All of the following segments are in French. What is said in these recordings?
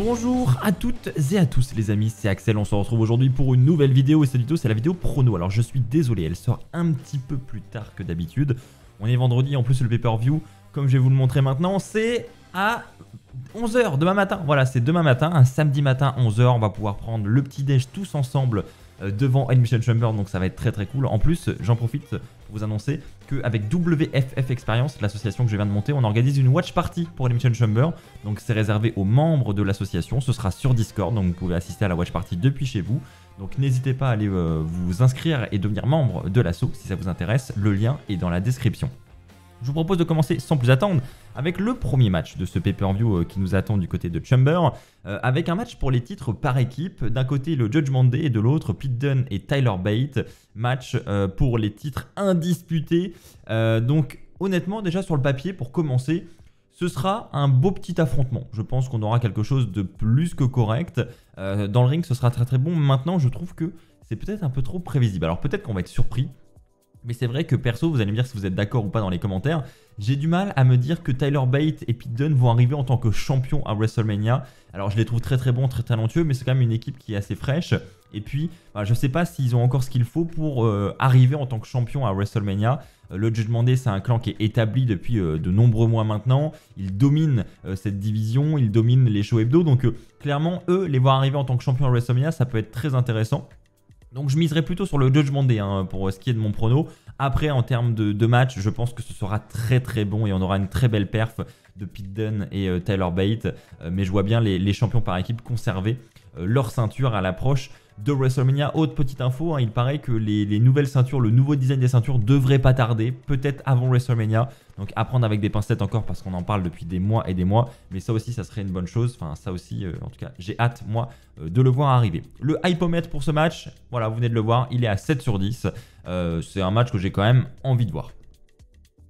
Bonjour à toutes et à tous les amis, c'est Axel, on se retrouve aujourd'hui pour une nouvelle vidéo et cette vidéo c'est la vidéo prono. Alors je suis désolé, elle sort un petit peu plus tard que d'habitude. On est vendredi, en plus le pay-per-view, comme je vais vous le montrer maintenant, c'est à 11 h demain matin. Voilà, c'est demain matin, un samedi matin 11 h, on va pouvoir prendre le petit déj tous ensemble devant Elimination Chamber, donc ça va être très cool. En plus, j'en profite pour vous annoncer qu'avec WFF Experience, l'association que je viens de monter, on organise une watch party pour Elimination Chamber. Donc c'est réservé aux membres de l'association, ce sera sur Discord, donc vous pouvez assister à la watch party depuis chez vous. Donc n'hésitez pas à aller vous inscrire et devenir membre de l'asso si ça vous intéresse, le lien est dans la description. Je vous propose de commencer sans plus attendre avec le premier match de ce pay-per-view qui nous attend du côté de Chamber, avec un match pour les titres par équipe. D'un côté le Judgment Day et de l'autre Pete Dunne et Tyler Bate. Match pour les titres indisputés. Donc honnêtement déjà sur le papier pour commencer, ce sera un beau petit affrontement. Je pense qu'on aura quelque chose de plus que correct. Dans le ring ce sera très bon. Maintenant je trouve que c'est peut-être un peu trop prévisible. Alors peut-être qu'on va être surpris. Mais c'est vrai que perso, vous allez me dire si vous êtes d'accord ou pas dans les commentaires, j'ai du mal à me dire que Tyler Bate et Pete Dunne vont arriver en tant que champions à WrestleMania. Alors je les trouve très bons, très talentueux, mais c'est quand même une équipe qui est assez fraîche. Et puis, voilà, je ne sais pas s'ils ont encore ce qu'il faut pour arriver en tant que champion à WrestleMania. Le Judgment Day, c'est un clan qui est établi depuis de nombreux mois maintenant. Ils dominent cette division, ils dominent les shows hebdo. Donc clairement, eux, les voir arriver en tant que champion à WrestleMania, ça peut être très intéressant. Donc je miserai plutôt sur le Judgment Day pour ce qui est de mon prono. Après en termes de match, je pense que ce sera très bon et on aura une très belle perf de Pete Dunne et Tyler Bate. Mais je vois bien les champions par équipe conserver leur ceinture à l'approche de WrestleMania. Autre petite info, il paraît que les nouvelles ceintures, le nouveau design des ceintures devrait pas tarder, peut-être avant WrestleMania. Donc à prendre avec des pincettes encore parce qu'on en parle depuis des mois et des mois. Mais ça aussi, ça serait une bonne chose. Enfin, ça aussi, en tout cas, j'ai hâte, moi, de le voir arriver. Le hypomètre pour ce match, voilà, vous venez de le voir, il est à 7 sur 10. C'est un match que j'ai quand même envie de voir.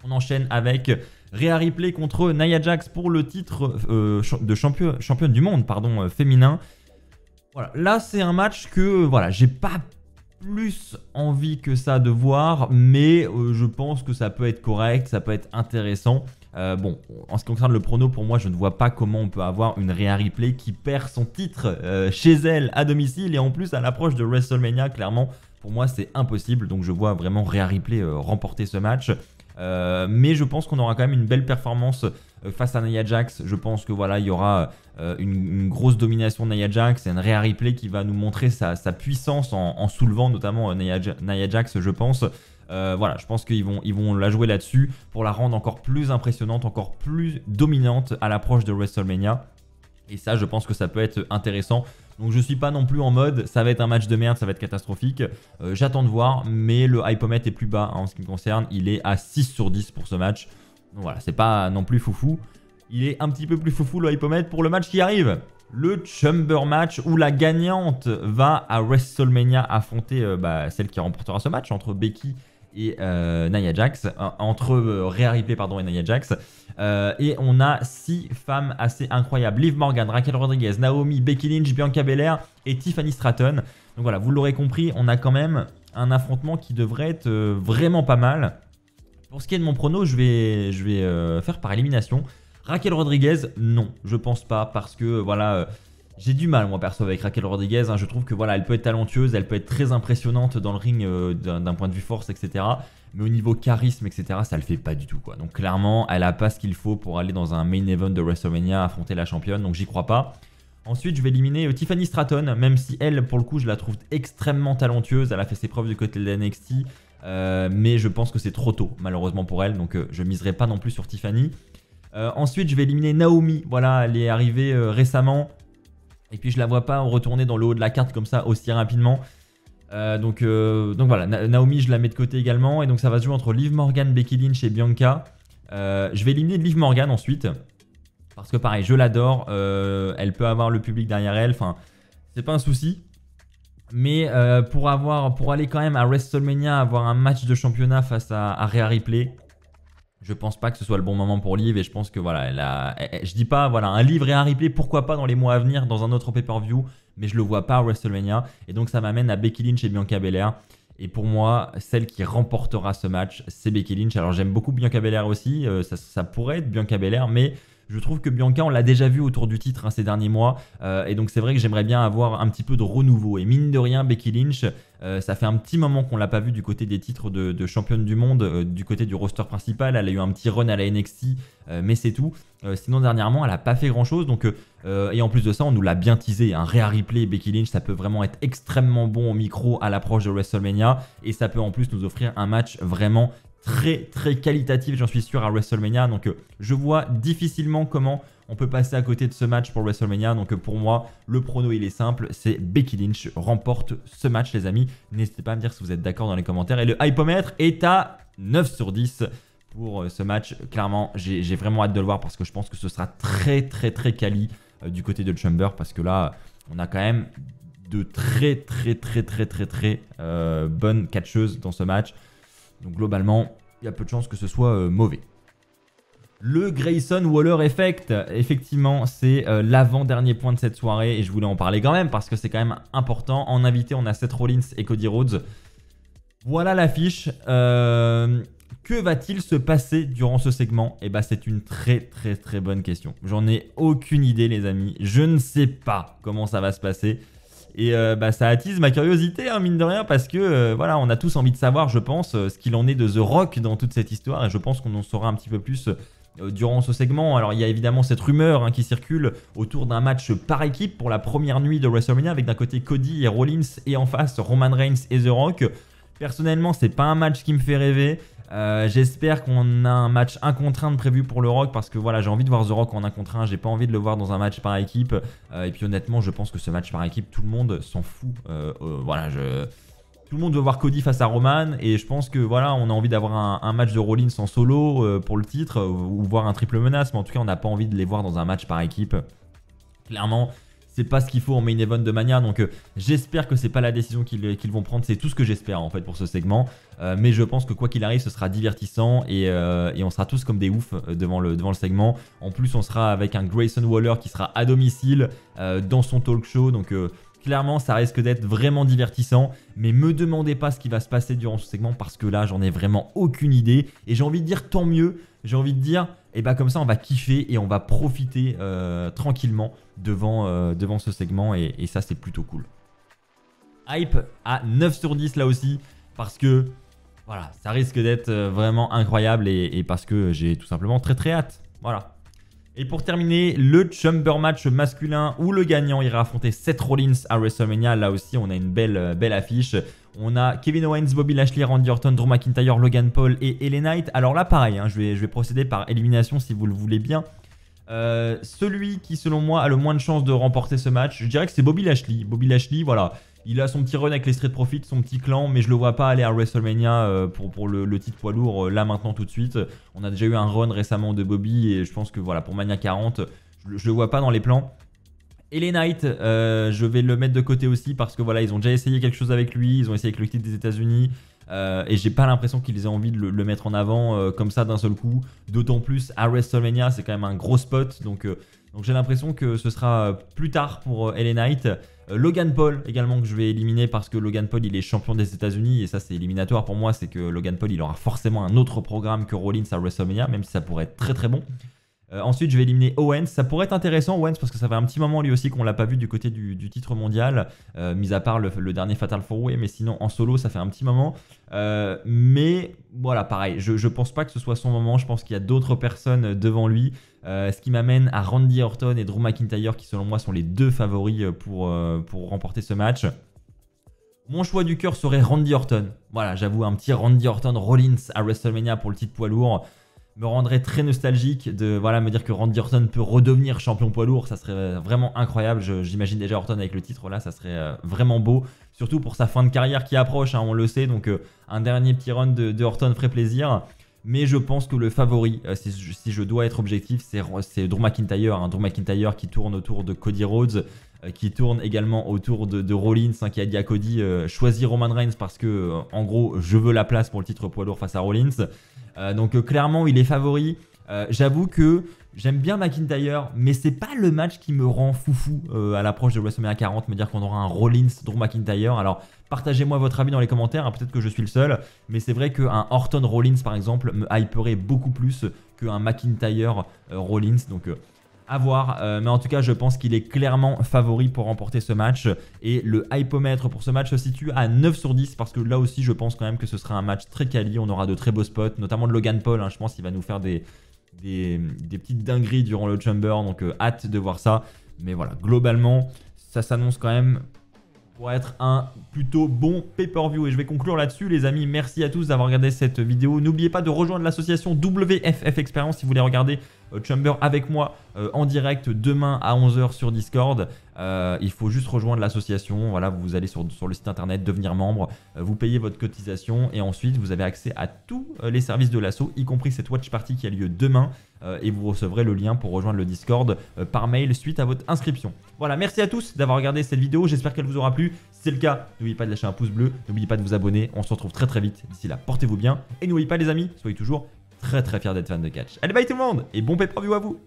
On enchaîne avec Rhea Ripley contre Nia Jax pour le titre de championne du monde féminin. Voilà, là c'est un match que voilà, j'ai pas plus envie que ça de voir, mais je pense que ça peut être correct, ça peut être intéressant. Bon, en ce qui concerne le prono, pour moi, je ne vois pas comment on peut avoir une Rhea Ripley qui perd son titre chez elle à domicile et en plus à l'approche de WrestleMania. Clairement, pour moi, c'est impossible. Donc, je vois vraiment Rhea Ripley remporter ce match. Mais je pense qu'on aura quand même une belle performance face à Nia Jax. Je pense que voilà, il y aura une grosse domination de Nia Jax et une Rhea Ripley qui va nous montrer sa puissance en soulevant notamment Nia Jax, je pense. Voilà, je pense qu'ils vont la jouer là-dessus pour la rendre encore plus impressionnante, encore plus dominante à l'approche de WrestleMania. Et ça, je pense que ça peut être intéressant. Donc je suis pas non plus en mode ça va être un match de merde, ça va être catastrophique. J'attends de voir, mais le hypomètre est plus bas en ce qui me concerne. Il est à 6 sur 10 pour ce match. Donc voilà, c'est pas non plus foufou. Il est un petit peu plus foufou le hypomètre pour le match qui arrive. Le Chamber match où la gagnante va à WrestleMania affronter celle qui remportera ce match entre Becky et Nia Jax, entre Rhea Ripley et Nia Jax. Et on a 6 femmes assez incroyables: Liv Morgan, Raquel Rodriguez, Naomi, Becky Lynch, Bianca Belair et Tiffany Stratton. Donc voilà, vous l'aurez compris, on a quand même un affrontement qui devrait être vraiment pas mal. Pour ce qui est de mon prono, je vais faire par élimination. Raquel Rodriguez, non, je pense pas, parce que voilà, j'ai du mal moi perso avec Raquel Rodriguez. Je trouve que voilà, elle peut être talentueuse, elle peut être très impressionnante dans le ring d'un point de vue force, etc. Mais au niveau charisme, etc., ça le fait pas du tout quoi. Donc clairement, elle a pas ce qu'il faut pour aller dans un main event de WrestleMania affronter la championne, donc j'y crois pas. Ensuite, je vais éliminer Tiffany Stratton, même si elle, pour le coup, je la trouve extrêmement talentueuse. Elle a fait ses preuves du côté de NXT, mais je pense que c'est trop tôt, malheureusement pour elle. Donc, je miserai pas non plus sur Tiffany. Ensuite, je vais éliminer Naomi. Voilà, elle est arrivée récemment. Et puis, je la vois pas retourner dans le haut de la carte comme ça aussi rapidement. Donc voilà, Naomi, je la mets de côté également. Et donc, ça va se jouer entre Liv Morgan, Becky Lynch et Bianca. Je vais éliminer Liv Morgan ensuite. Parce que pareil, je l'adore, elle peut avoir le public derrière elle, enfin, c'est pas un souci. Mais pour aller quand même à WrestleMania, avoir un match de championnat face à Rhea Ripley, je pense pas que ce soit le bon moment pour Liv. Et je pense que voilà, je dis pas, voilà, un Liv Rhea Ripley, pourquoi pas dans les mois à venir, dans un autre pay-per-view, mais je le vois pas à WrestleMania. Et donc ça m'amène à Becky Lynch et Bianca Belair. Et pour moi, celle qui remportera ce match, c'est Becky Lynch. Alors j'aime beaucoup Bianca Belair aussi, ça pourrait être Bianca Belair, mais Je trouve que Bianca, on l'a déjà vu autour du titre hein, ces derniers mois. Et donc c'est vrai que j'aimerais bien avoir un petit peu de renouveau. Et mine de rien, Becky Lynch, ça fait un petit moment qu'on l'a pas vu du côté des titres de championne du monde, du côté du roster principal. Elle a eu un petit run à la NXT, mais c'est tout. Sinon dernièrement, elle a pas fait grand chose. Donc, et en plus de ça, on nous l'a bien teasé. Un Rhea Ripley et Becky Lynch, ça peut vraiment être extrêmement bon au micro à l'approche de WrestleMania. Et ça peut en plus nous offrir un match vraiment très qualitatif, j'en suis sûr, à WrestleMania. Donc je vois difficilement comment on peut passer à côté de ce match pour WrestleMania. Donc pour moi, le prono il est simple, c'est Becky Lynch remporte ce match les amis. N'hésitez pas à me dire si vous êtes d'accord dans les commentaires. Et le hypomètre est à 9 sur 10 pour ce match. Clairement, j'ai vraiment hâte de le voir parce que je pense que ce sera très quali du côté de Chamber, parce que là, on a quand même de très bonnes catcheuses dans ce match. Donc globalement, il y a peu de chances que ce soit mauvais. Le Grayson Waller Effect, effectivement, c'est l'avant-dernier point de cette soirée et je voulais en parler quand même parce que c'est quand même important. En invité, on a Seth Rollins et Cody Rhodes. Voilà l'affiche. Que va-t-il se passer durant ce segment? Eh ben, c'est une très bonne question. J'en ai aucune idée, les amis. Je ne sais pas comment ça va se passer. Et ça attise ma curiosité, hein, mine de rien, parce que voilà, on a tous envie de savoir, je pense, ce qu'il en est de The Rock dans toute cette histoire. Et je pense qu'on en saura un petit peu plus durant ce segment. Alors, il y a évidemment cette rumeur hein, qui circule autour d'un match par équipe pour la première nuit de WrestleMania, avec d'un côté Cody et Rollins et en face Roman Reigns et The Rock. Personnellement, c'est pas un match qui me fait rêver. J'espère qu'on a un match 1 contre 1 de prévu pour le Rock parce que voilà, j'ai envie de voir The Rock en 1 contre 1, j'ai pas envie de le voir dans un match par équipe. Et puis honnêtement, je pense que ce match par équipe, tout le monde s'en fout. Voilà, tout le monde veut voir Cody face à Roman et je pense que voilà, on a envie d'avoir un match de Rollins en solo pour le titre ou voir un triple menace, mais en tout cas, on n'a pas envie de les voir dans un match par équipe. Clairement, c'est pas ce qu'il faut en main event de Mania, donc j'espère que c'est pas la décision qu'ils vont prendre, c'est tout ce que j'espère en fait pour ce segment. Mais je pense que quoi qu'il arrive, ce sera divertissant et on sera tous comme des oufs devant le segment. En plus, on sera avec un Grayson Waller qui sera à domicile dans son talk show, donc clairement, ça risque d'être vraiment divertissant. Mais me demandez pas ce qui va se passer durant ce segment parce que là, j'en ai vraiment aucune idée. Et j'ai envie de dire tant mieux. J'ai envie de dire, et bah comme ça, on va kiffer et on va profiter tranquillement devant ce segment. Et ça, c'est plutôt cool. Hype à 9 sur 10 là aussi parce que voilà, ça risque d'être vraiment incroyable et parce que j'ai tout simplement très hâte. Voilà. Et pour terminer, le Chamber match masculin où le gagnant ira affronter Seth Rollins à WrestleMania. Là aussi, on a une belle affiche. On a Kevin Owens, Bobby Lashley, Randy Orton, Drew McIntyre, Logan Paul et LA Knight. Alors là, pareil, hein, je vais procéder par élimination si vous le voulez bien. Celui qui, selon moi, a le moins de chances de remporter ce match, je dirais que c'est Bobby Lashley. Bobby Lashley, voilà. Il a son petit run avec les Street Profits, son petit clan, mais je le vois pas aller à WrestleMania pour le titre poids lourd là maintenant tout de suite. On a déjà eu un run récemment de Bobby et je pense que voilà, pour Mania 40, je le vois pas dans les plans. LA Knight, je vais le mettre de côté aussi parce que voilà, ils ont déjà essayé quelque chose avec lui, ils ont essayé avec le titre des États-Unis. Et j'ai pas l'impression qu'ils aient envie de le mettre en avant comme ça d'un seul coup. D'autant plus à WrestleMania, c'est quand même un gros spot. Donc j'ai l'impression que ce sera plus tard pour LA Knight. Logan Paul également que je vais éliminer parce que Logan Paul il est champion des États-Unis et ça c'est éliminatoire pour moi. C'est que Logan Paul il aura forcément un autre programme que Rollins à WrestleMania, même si ça pourrait être très bon. Ensuite je vais éliminer Owens, ça pourrait être intéressant Owens parce que ça fait un petit moment lui aussi qu'on l'a pas vu du côté du titre mondial, mis à part le dernier Fatal 4-Way, mais sinon en solo ça fait un petit moment. Mais voilà pareil, je pense pas que ce soit son moment, je pense qu'il y a d'autres personnes devant lui. Ce qui m'amène à Randy Orton et Drew McIntyre qui selon moi sont les deux favoris pour remporter ce match. Mon choix du cœur serait Randy Orton. Voilà, j'avoue, un petit Randy Orton Rollins à WrestleMania pour le titre poids lourd me rendrait très nostalgique de voilà, me dire que Randy Orton peut redevenir champion poids lourd. Ça serait vraiment incroyable. J'imagine déjà Orton avec le titre là, ça serait vraiment beau. Surtout pour sa fin de carrière qui approche, hein, on le sait. Donc un dernier petit run de Orton ferait plaisir. Mais je pense que le favori, si je dois être objectif, c'est Drew McIntyre. Hein, Drew McIntyre qui tourne autour de Cody Rhodes, qui tourne également autour de Rollins, hein, qui a dit à Cody choisis Roman Reigns parce que en gros je veux la place pour le titre poids lourd face à Rollins. Donc clairement il est favori. J'avoue que j'aime bien McIntyre, mais c'est pas le match qui me rend foufou à l'approche de WrestleMania 40, me dire qu'on aura un Rollins Drew McIntyre. Alors partagez-moi votre avis dans les commentaires, hein, peut-être que je suis le seul, mais c'est vrai qu'un Orton Rollins par exemple me hyperait beaucoup plus qu'un McIntyre Rollins, donc à voir, mais en tout cas je pense qu'il est clairement favori pour remporter ce match et le hypomètre pour ce match se situe à 9 sur 10 parce que là aussi je pense quand même que ce sera un match très quali, on aura de très beaux spots, notamment de Logan Paul, hein, je pense qu'il va nous faire des petites dingueries durant le Chamber, donc hâte de voir ça. Mais voilà, globalement, ça s'annonce quand même pour être un plutôt bon pay-per-view. Et je vais conclure là-dessus, les amis. Merci à tous d'avoir regardé cette vidéo. N'oubliez pas de rejoindre l'association WFF Experience si vous voulez regarder Chamber avec moi en direct demain à 11 h sur Discord. Il faut juste rejoindre l'association. Voilà, vous allez sur le site internet, devenir membre, vous payez votre cotisation et ensuite vous avez accès à tous les services de l'asso, y compris cette watch party qui a lieu demain. Et vous recevrez le lien pour rejoindre le Discord par mail suite à votre inscription. Voilà, merci à tous d'avoir regardé cette vidéo. J'espère qu'elle vous aura plu. Si c'est le cas, n'oubliez pas de lâcher un pouce bleu. N'oubliez pas de vous abonner. On se retrouve très très vite. D'ici là, portez-vous bien. Et n'oubliez pas les amis, soyez toujours très fiers d'être fan de catch. Allez, bye tout le monde et bon pay-per-view à vous.